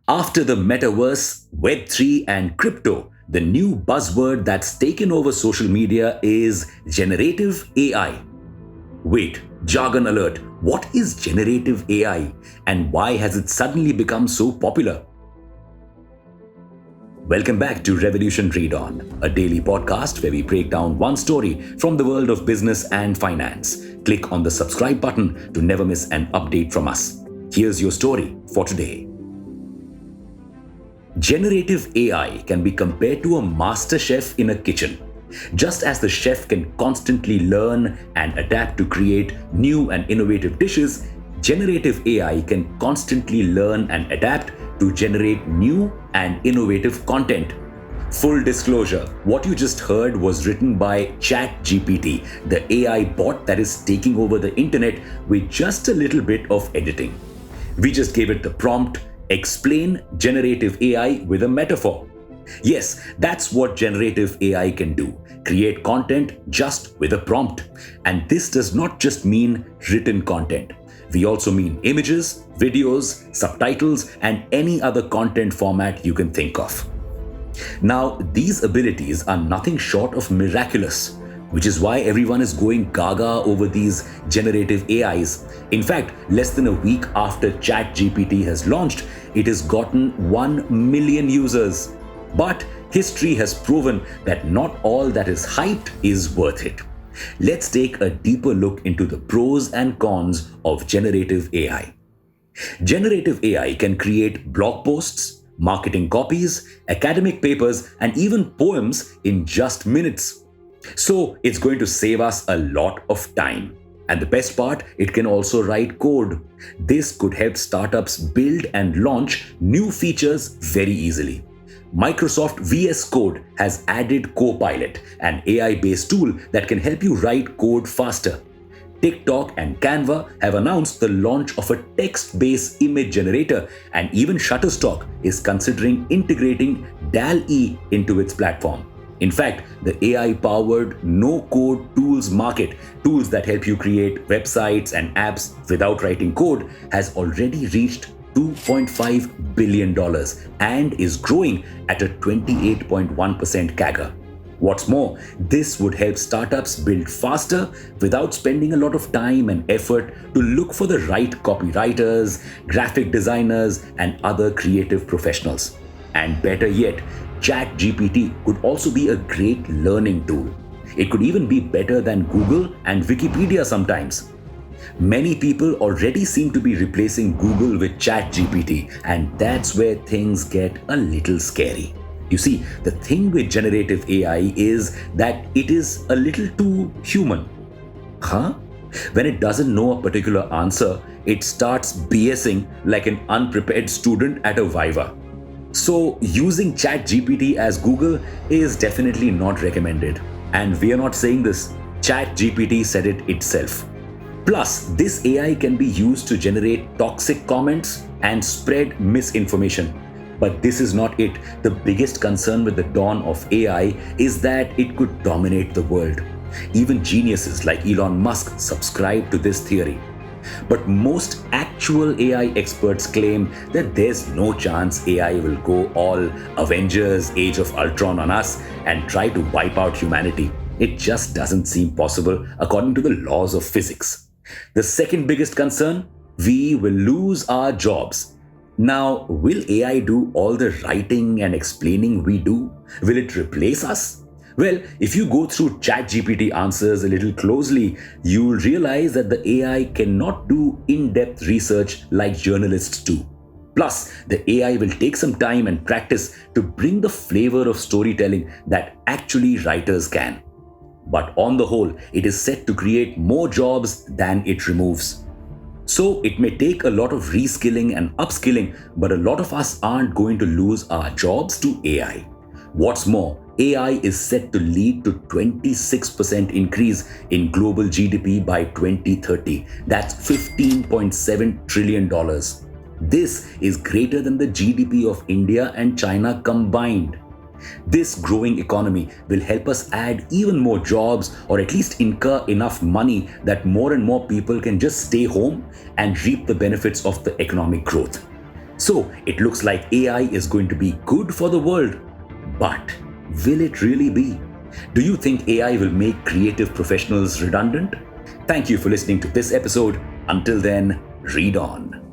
After the metaverse, Web3, and crypto, the new buzzword that's taken over social media is generative AI. Wait, jargon alert. What is generative AI and why has it suddenly become so popular? Welcome back to Revolution Read On, a daily podcast where we break down one story from the world of business and finance. Click on the subscribe button to never miss an update from us. Here's your story for today. Generative AI can be compared to a master chef in a kitchen. Just as the chef can constantly learn and adapt to create new and innovative dishes, generative AI can constantly learn and adapt to generate new and innovative content. Full disclosure, what you just heard was written by ChatGPT, the AI bot that is taking over the internet with just a little bit of editing. We just gave it the prompt, explain generative AI with a metaphor. Yes, that's what generative AI can do. Create content just with a prompt. And this does not just mean written content. We also mean images, videos, subtitles, and any other content format you can think of. Now, these abilities are nothing short of miraculous, which is why everyone is going gaga over these generative AIs. In fact, less than a week after ChatGPT has launched, it has gotten 1 million users. But history has proven that not all that is hyped is worth it. Let's take a deeper look into the pros and cons of generative AI. Generative AI can create blog posts, marketing copies, academic papers, and even poems in just minutes. So it's going to save us a lot of time. And the best part, it can also write code. This could help startups build and launch new features very easily. Microsoft VS Code has added Copilot, an AI-based tool that can help you write code faster. TikTok and Canva have announced the launch of a text-based image generator, and even Shutterstock is considering integrating DALL-E into its platform. In fact, the AI-powered no-code tools market, tools that help you create websites and apps without writing code, has already reached $2.5 billion and is growing at a 28.1% CAGR. What's more, this would help startups build faster without spending a lot of time and effort to look for the right copywriters, graphic designers, and other creative professionals. And better yet, ChatGPT could also be a great learning tool. It could even be better than Google and Wikipedia sometimes. Many people already seem to be replacing Google with ChatGPT, and that's where things get a little scary. You see, the thing with generative AI is that it is a little too human. Huh? When it doesn't know a particular answer, it starts BSing like an unprepared student at a Viva. So, using ChatGPT as Google is definitely not recommended. And we are not saying this. ChatGPT said it itself. Plus, this AI can be used to generate toxic comments and spread misinformation. But this is not it. The biggest concern with the dawn of AI is that it could dominate the world. Even geniuses like Elon Musk subscribe to this theory. But most actual AI experts claim that there's no chance AI will go all Avengers Age of Ultron on us and try to wipe out humanity. It just doesn't seem possible according to the laws of physics. The second biggest concern, we will lose our jobs. Now, will AI do all the writing and explaining we do? Will it replace us? Well, if you go through ChatGPT answers a little closely, you'll realize that the AI cannot do in-depth research like journalists do. Plus, the AI will take some time and practice to bring the flavor of storytelling that actually writers can. But on the whole, it is set to create more jobs than it removes. So it may take a lot of reskilling and upskilling, but a lot of us aren't going to lose our jobs to AI. What's more, AI is set to lead to 26% increase in global GDP by 2030. That's $15.7 trillion. This is greater than the GDP of India and China combined. This growing economy will help us add even more jobs, or at least incur enough money that more and more people can just stay home and reap the benefits of the economic growth. So it looks like AI is going to be good for the world. But will it really be? Do you think AI will make creative professionals redundant? Thank you for listening to this episode. Until then, read on.